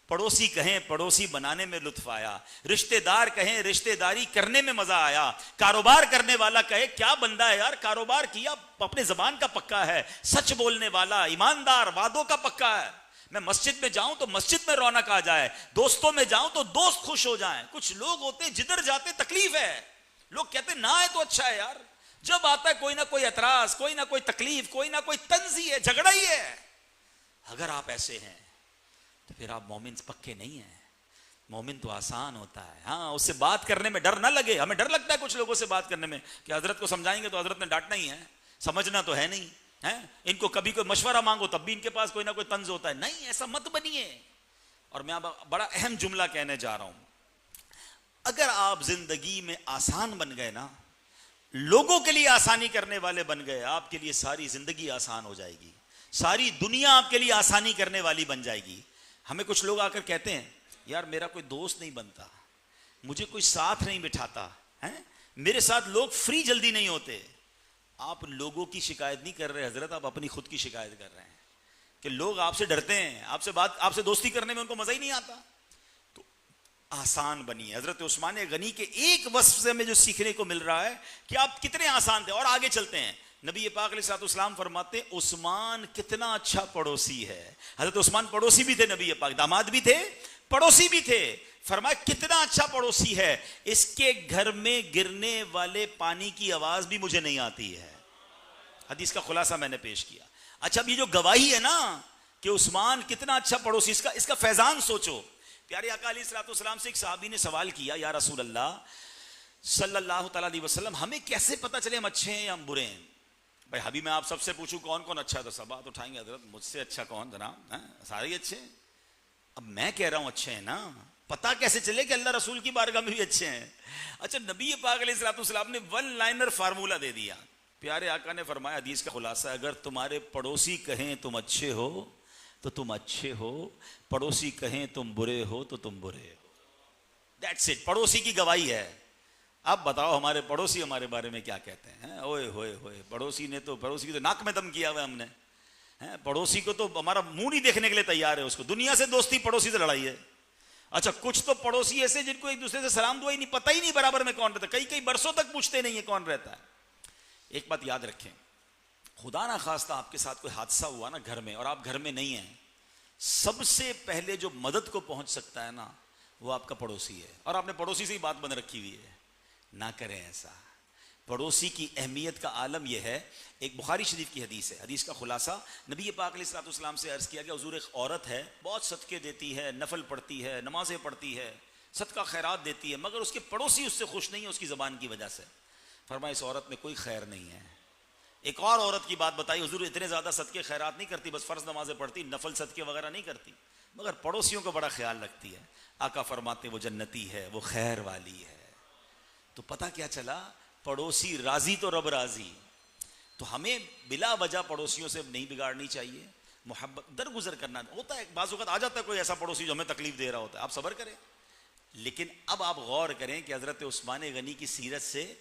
پڑوسی کہیں پڑوسی بنانے میں لطف آیا، رشتہ دار کہیں رشتہ داری کرنے میں مزہ آیا، کاروبار کرنے والا کہے کیا بندہ ہے یار، کاروبار کیا، اپنے زبان کا پکا ہے، سچ بولنے والا، ایماندار، وعدوں کا پکا ہے. میں مسجد میں جاؤں تو مسجد میں رونق آ جائے، دوستوں میں جاؤں تو دوست خوش ہو جائیں. کچھ لوگ ہوتے جدھر جاتے تکلیف ہے، لوگ کہتے نہ آئے تو اچھا ہے یار، جب آتا ہے کوئی نہ کوئی اعتراض، کوئی نہ کوئی تکلیف، کوئی نہ کوئی تنزی ہے، جھگڑا ہی ہے. اگر آپ ایسے ہیں تو پھر آپ مومن پکے نہیں ہیں. مومن تو آسان ہوتا ہے. ہاں اس سے بات کرنے میں ڈر نہ لگے. ہمیں ڈر لگتا ہے کچھ لوگوں سے بات کرنے میں کہ حضرت کو سمجھائیں گے تو حضرت نے ڈانٹنا ہی ہے، سمجھنا تو ہے نہیں ہے. ان کو کبھی کوئی مشورہ مانگو تب بھی ان کے پاس کوئی نہ کوئی طنز ہوتا ہے. نہیں، ایسا مت بنیے. اور میں اب بڑا اہم جملہ کہنے جا رہا ہوں. اگر آپ زندگی میں آسان بن گئے نا، لوگوں کے لیے آسانی کرنے والے بن گئے، آپ کے لیے ساری زندگی آسان ہو جائے گی، ساری دنیا آپ کے لیے آسانی کرنے والی بن جائے گی. ہمیں کچھ لوگ آ کر کہتے ہیں یار میرا کوئی دوست نہیں بنتا، مجھے کوئی ساتھ نہیں بٹھاتا، میرے ساتھ لوگ فری جلدی نہیں ہوتے. آپ لوگوں کی شکایت نہیں کر رہے حضرت، آپ اپنی خود کی شکایت کر رہے ہیں کہ لوگ آپ سے ڈرتے ہیں، آپ سے دوستی کرنے میں ان کو مزہ ہی نہیں آتا. تو آسان بنیے. حضرت عثمان غنی کے ایک وصف سے ہمیں جو سیکھنے کو مل رہا ہے کہ آپ کتنے آسان تھے. اور آگے چلتے ہیں. نبی پاک علیہ الصلوۃ والسلام فرماتے ہیں عثمان کتنا اچھا پڑوسی ہے. حضرت عثمان پڑوسی بھی تھے نبی پاک، داماد بھی تھے، پڑوسی بھی تھے. فرمایا کتنا اچھا پڑوسی ہے، اس کے گھر میں گرنے والے پانی کی آواز بھی مجھے نہیں آتی ہے. حدیث کا خلاصہ میں نے پیش کیا. اچھا اب یہ جو گواہی ہے نا کہ عثمان کتنا اچھا پڑوسی، اس کا فیضان سوچو. پیارے آقا علیہ الصلوۃ والسلام سے ایک صحابی نے سوال کیا، یا رسول اللہ صلی اللہ تعالیٰ علیہ وسلم ہمیں کیسے پتہ چلے ہم اچھے ہیں یا ہم برے ہیں؟ بھائی ابھی میں آپ سب سے پوچھوں کون کون اچھا ہے تو سب بات اٹھائیں گے حضرت مجھ سے اچھا کون جناب، سارے ہی اچھے ہیں. اب میں کہہ رہا ہوں اچھے ہیں نا، پتہ کیسے چلے کہ اللہ رسول کی بارگاہ میں بھی اچھے ہیں؟ اچھا نبی پاک علیہ الصلوۃ والسلام نے 1 لائنر فارمولہ دے دیا. پیارے آقا نے فرمایا حدیث کا خلاصہ، اگر تمہارے پڑوسی کہیں تم اچھے ہو تو تم اچھے ہو، پڑوسی کہیں تم برے ہو تو تم برے ہو. That's it. پڑوسی کی گواہی ہے. اب بتاؤ ہمارے پڑوسی ہمارے بارے میں کیا کہتے ہیں؟ اوئے ہوئے ہوئے، پڑوسی کی تو ناک میں دم کیا ہوا ہے ہم نے. پڑوسی کو تو ہمارا منہ نہیں دیکھنے کے لیے تیار ہے، اس کو دنیا سے دوستی، پڑوسی سے لڑائی ہے. اچھا کچھ تو پڑوسی ایسے جن کو ایک دوسرے سے سلام دعا ہی نہیں، پتہ ہی نہیں برابر میں کون رہتا، کئی برسوں تک پوچھتے نہیں ہے کون رہتا ہے. ایک بات یاد رکھیں، خدا نہ خواستہ آپ کے ساتھ کوئی حادثہ ہوا نا گھر میں اور آپ گھر میں نہیں ہیں، سب سے پہلے جو مدد کو پہنچ سکتا ہے نا وہ آپ کا پڑوسی ہے. اور آپ نے پڑوسی سے ہی بات بند رکھی ہوئی ہے. نہ کریں ایسا. پڑوسی کی اہمیت کا عالم یہ ہے. ایک بخاری شریف کی حدیث ہے، حدیث کا خلاصہ نبی پاک علیہ الصلوۃ والسلام سے عرض کیا کہ حضور ایک عورت ہے، بہت صدقے دیتی ہے، نفل پڑھتی ہے، نمازیں پڑھتی ہے، صدقہ خیرات دیتی ہے، مگر اس کے پڑوسی اس سے خوش نہیں ہے اس کی زبان کی وجہ سے. فرمایا اس عورت میں کوئی خیر نہیں ہے. ایک اور عورت کی بات بتائی، حضور اتنے زیادہ صدقے خیرات نہیں کرتی، بس فرض نمازیں پڑھتی، نفل صدقے وغیرہ نہیں کرتی، مگر پڑوسیوں کو بڑا خیال رکھتی ہے. آقا فرماتے وہ جنتی ہے، وہ خیر والی ہے. تو پتہ کیا چلا، پڑوسی راضی تو رب راضی. تو ہمیں بلا وجہ پڑوسیوں سے نہیں بگاڑنی چاہیے، محبت درگزر کرنا ہوتا ہے. بعض اوقات آ جاتا ہے کوئی ایسا پڑوسی جو ہمیں تکلیف دے رہا ہوتا ہے، آپ صبر کریں. لیکن اب آپ غور کریں کہ حضرت عثمان غنی کی سیرت سے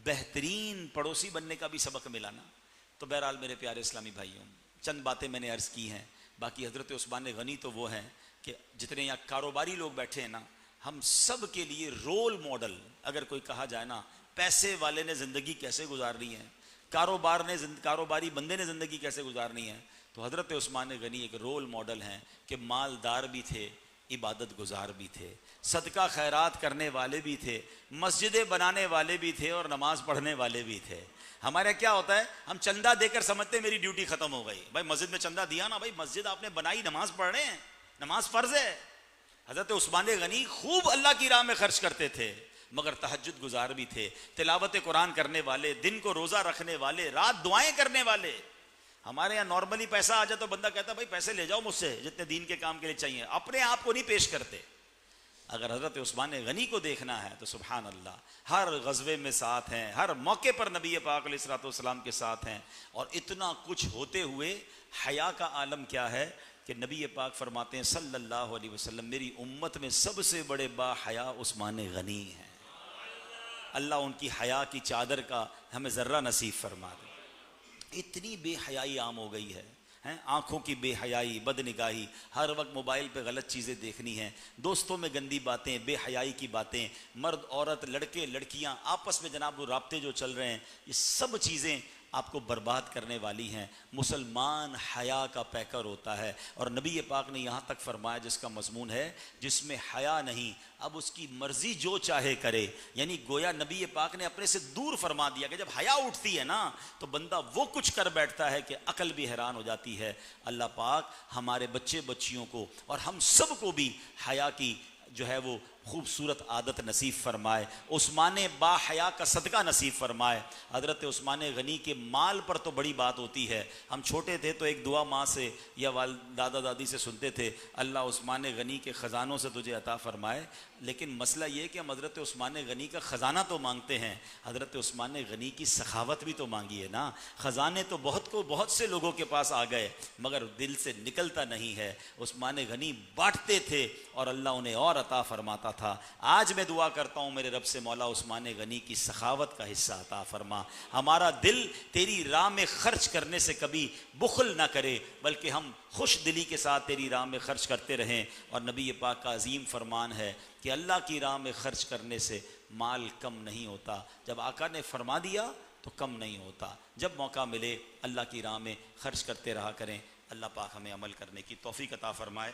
بہترین پڑوسی بننے کا بھی سبق ملا نا. تو بہرحال میرے پیارے اسلامی بھائیوں، چند باتیں میں نے عرض کی ہیں. باقی حضرت عثمان غنی تو وہ ہیں کہ جتنے یہاں کاروباری لوگ بیٹھے ہیں نا، ہم سب کے لیے رول ماڈل اگر کوئی کہا جائے نا، پیسے والے نے زندگی کیسے گزارنی ہے، کاروباری بندے نے زندگی کیسے گزارنی ہے، تو حضرت عثمان غنی ایک رول ماڈل ہیں کہ مالدار بھی تھے، عبادت گزار بھی تھے، صدقہ خیرات کرنے والے بھی تھے، مسجدیں بنانے والے بھی تھے اور نماز پڑھنے والے بھی تھے. ہمارے کیا ہوتا ہے، ہم چندہ دے کر سمجھتے میری ڈیوٹی ختم ہو گئی. بھائی مسجد میں چندہ دیا نا، بھائی مسجد آپ نے بنائی، نماز پڑھ رہے ہیں، نماز فرض ہے. حضرت عثمان غنی خوب اللہ کی راہ میں خرچ کرتے تھے، مگر تہجد گزار بھی تھے، تلاوت قرآن کرنے والے، دن کو روزہ رکھنے والے، رات دعائیں کرنے والے. ہمارے یہاں نارملی پیسہ آ جائے تو بندہ کہتا ہے بھائی پیسے لے جاؤ مجھ سے جتنے دین کے کام کے لیے چاہیے، اپنے آپ کو نہیں پیش کرتے. اگر حضرت عثمان غنی کو دیکھنا ہے تو سبحان اللہ، ہر غزوے میں ساتھ ہیں، ہر موقع پر نبی پاک علیہ الصلوۃ والسلام کے ساتھ ہیں. اور اتنا کچھ ہوتے ہوئے حیا کا عالم کیا ہے کہ نبی پاک فرماتے ہیں صلی اللہ علیہ وسلم، میری امت میں سب سے بڑے با حیا عثمان غنی ہیں. اللہ ان کی حیا کی چادر کا ہمیں ذرہ نصیب فرما دے. اتنی بے حیائی عام ہو گئی ہے، آنکھوں کی بے حیائی، بد نگاہی، ہر وقت موبائل پہ غلط چیزیں دیکھنی ہیں، دوستوں میں گندی باتیں، بے حیائی کی باتیں، مرد عورت، لڑکے لڑکیاں آپس میں جناب وہ رابطے جو چل رہے ہیں، یہ سب چیزیں آپ کو برباد کرنے والی ہیں. مسلمان حیا کا پیکر ہوتا ہے. اور نبی پاک نے یہاں تک فرمایا جس کا مضمون ہے جس میں حیا نہیں، اب اس کی مرضی جو چاہے کرے. یعنی گویا نبی پاک نے اپنے سے دور فرما دیا کہ جب حیا اٹھتی ہے نا تو بندہ وہ کچھ کر بیٹھتا ہے کہ عقل بھی حیران ہو جاتی ہے. اللہ پاک ہمارے بچے بچیوں کو اور ہم سب کو بھی حیا کی جو ہے وہ خوبصورت عادت نصیب فرمائے. عثمان با حیا کا صدقہ نصیب فرمائے. حضرت عثمان غنی کے مال پر تو بڑی بات ہوتی ہے. ہم چھوٹے تھے تو ایک دعا ماں سے یا دادا دادی سے سنتے تھے، اللہ عثمان غنی کے خزانوں سے تجھے عطا فرمائے. لیکن مسئلہ یہ کہ ہم حضرت عثمان غنی کا خزانہ تو مانگتے ہیں، حضرت عثمان غنی کی سخاوت بھی تو مانگی ہے نا. خزانے تو بہت سے لوگوں کے پاس آ گئے مگر دل سے نکلتا نہیں ہے. عثمان غنی بانٹتے تھے اور اللہ انہیں اور عطا فرماتا تھا. آج میں دعا کرتا ہوں میرے رب سے، مولا عثمان غنی کی سخاوت کا حصہ عطا فرما. ہمارا دل تیری راہ میں خرچ کرنے سے کبھی بخل نہ کرے بلکہ ہم خوش دلی کے ساتھ تیری راہ میں خرچ کرتے رہیں. اور نبی پاک کا عظیم فرمان ہے کہ اللہ کی راہ میں خرچ کرنے سے مال کم نہیں ہوتا. جب آقا نے فرما دیا تو کم نہیں ہوتا. جب موقع ملے اللہ کی راہ میں خرچ کرتے رہا کریں. اللہ پاک ہمیں عمل کرنے کی توفیق عطا فرمائے.